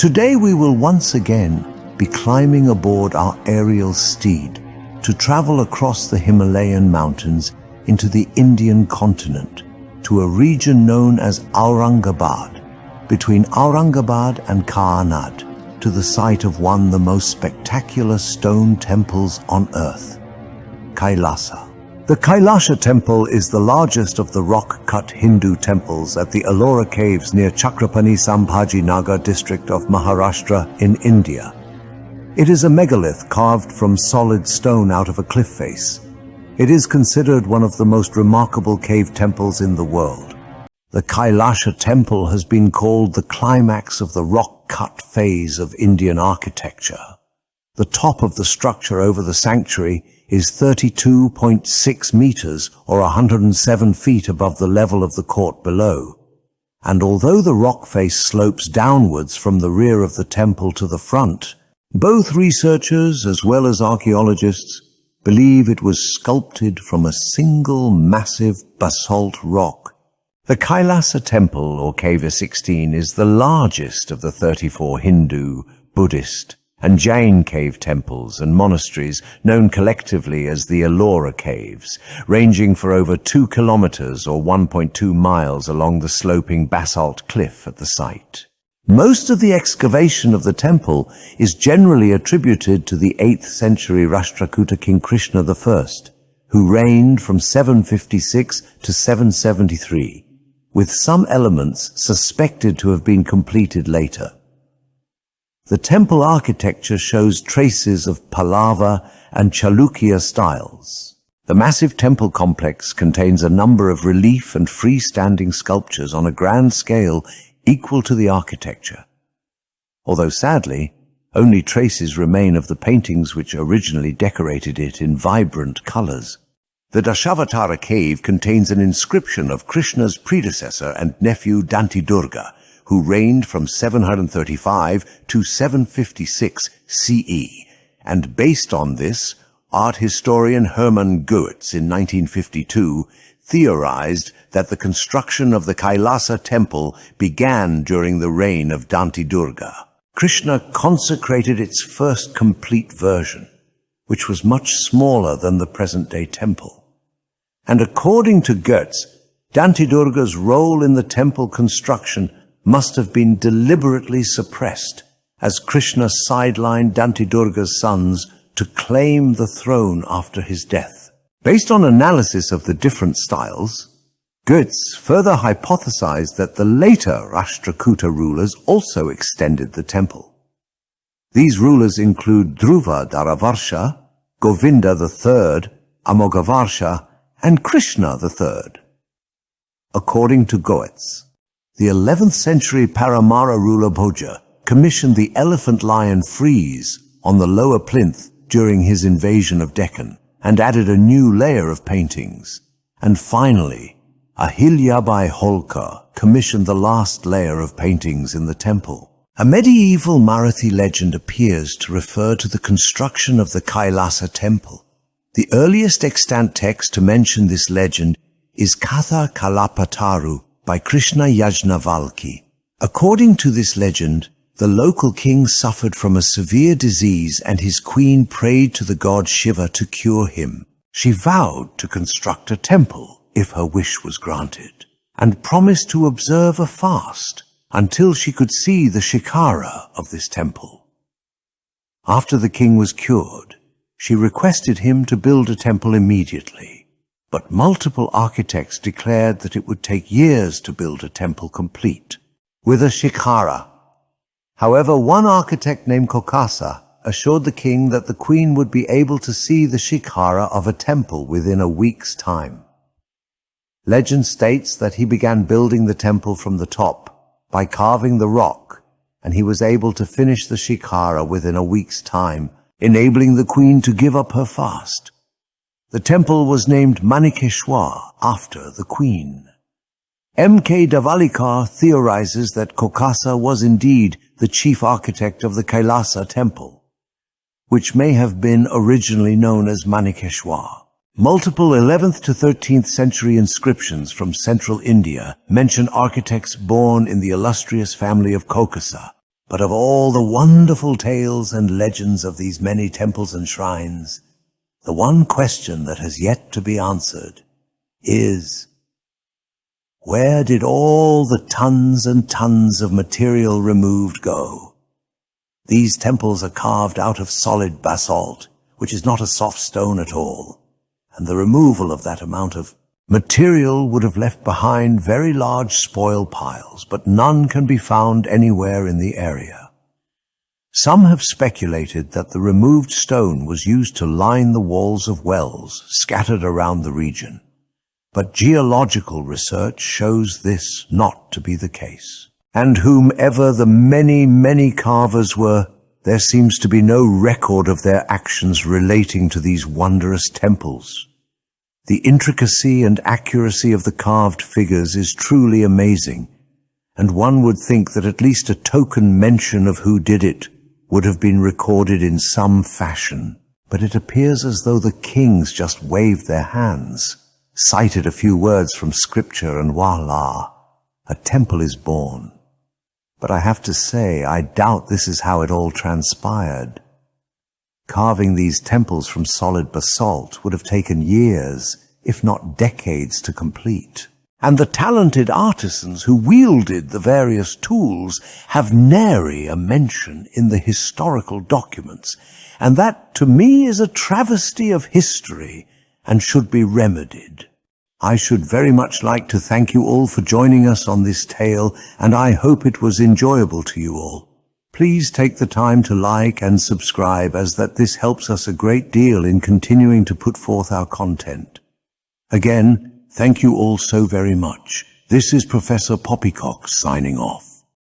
Today we will once again be climbing aboard our aerial steed to travel across the Himalayan mountains into the Indian continent to a region known as Aurangabad, between Aurangabad and Kaanad, to the site of one of the most spectacular stone temples on earth, Kailasa. The Kailasa temple is the largest of the rock-cut Hindu temples at the Ellora caves near Chhatrapati Sambhaji Nagar district of Maharashtra in India. It is a megalith carved from solid stone out of a cliff face. It is considered one of the most remarkable cave temples in the world. The Kailasa temple has been called the climax of the rock-cut phase of Indian architecture. The top of the structure over the sanctuary is 32.6 meters or 107 feet above the level of the court below. And although the rock face slopes downwards from the rear of the temple to the front, both researchers as well as archaeologists believe it was sculpted from a single massive basalt rock. The Kailasa temple, or Cave 16, is the largest of the 34 Hindu, Buddhist, and Jain cave temples and monasteries known collectively as the Ellora caves, ranging for over 2 kilometers or 1.2 miles along the sloping basalt cliff at the site. Most of the excavation of the temple is generally attributed to the 8th century Rashtrakuta King Krishna I, who reigned from 756 to 773, with some elements suspected to have been completed later. The temple architecture shows traces of Pallava and Chalukya styles. The massive temple complex contains a number of relief and freestanding sculptures on a grand scale equal to the architecture, although sadly, only traces remain of the paintings which originally decorated it in vibrant colors. The Dashavatara cave contains an inscription of Krishna's predecessor and nephew Dantidurga, who reigned from 735 to 756 CE, and based on this, art historian Hermann Goetz in 1952 theorized that the construction of the Kailasa temple began during the reign of Dantidurga. Krishna consecrated its first complete version, which was much smaller than the present-day temple. And according to Goetz, Dantidurga's role in the temple construction must have been deliberately suppressed, as Krishna sidelined Dantidurga's sons to claim the throne after his death. Based on analysis of the different styles, Goetz further hypothesized that the later Rashtrakuta rulers also extended the temple. These rulers include Dhruva Dharavarsha, Govinda III, Amogavarsha, and Krishna III. According to Goetz, the 11th century Paramara ruler Bhoja commissioned the elephant lion frieze on the lower plinth during his invasion of Deccan and added a new layer of paintings. And finally, Ahilyabai Holkar commissioned the last layer of paintings in the temple. A medieval Marathi legend appears to refer to the construction of the Kailasa temple. The earliest extant text to mention this legend is Katha Kalapataru by Krishna Yajnavalkya. According to this legend, the local king suffered from a severe disease and his queen prayed to the god Shiva to cure him. She vowed to construct a temple if her wish was granted, and promised to observe a fast until she could see the shikara of this temple. After the king was cured, she requested him to build a temple immediately, but multiple architects declared that it would take years to build a temple complete, with a shikara. However, one architect named Kailasa assured the king that the queen would be able to see the shikara of a temple within a week's time. Legend states that he began building the temple from the top by carving the rock, and he was able to finish the shikara within a week's time, enabling the queen to give up her fast. The temple was named Manikeshwar after the queen. M.K. Davalikar theorizes that Kailasa was indeed the chief architect of the Kailasa temple, which may have been originally known as Manikeshwar. Multiple 11th to 13th century inscriptions from central India mention architects born in the illustrious family of Kailasa. But of all the wonderful tales and legends of these many temples and shrines, the one question that has yet to be answered is, where did all the tons and tons of material removed go? These temples are carved out of solid basalt, which is not a soft stone at all, and the removal of that amount of material would have left behind very large spoil piles, but none can be found anywhere in the area. Some have speculated that the removed stone was used to line the walls of wells scattered around the region, but geological research shows this not to be the case. And whomever the many, many carvers were, there seems to be no record of their actions relating to these wondrous temples. The intricacy and accuracy of the carved figures is truly amazing, and one would think that at least a token mention of who did it would have been recorded in some fashion. But it appears as though the kings just waved their hands, cited a few words from scripture, and voila, a temple is born. But I have to say, I doubt this is how it all transpired. Carving these temples from solid basalt would have taken years, if not decades, to complete. And the talented artisans who wielded the various tools have nary a mention in the historical documents, and that to me is a travesty of history and should be remedied. I should very much like to thank you all for joining us on this tale, and I hope it was enjoyable to you all. Please take the time to like and subscribe, as this helps us a great deal in continuing to put forth our content. Again, thank you all so very much. This is Professor Poppycock signing off.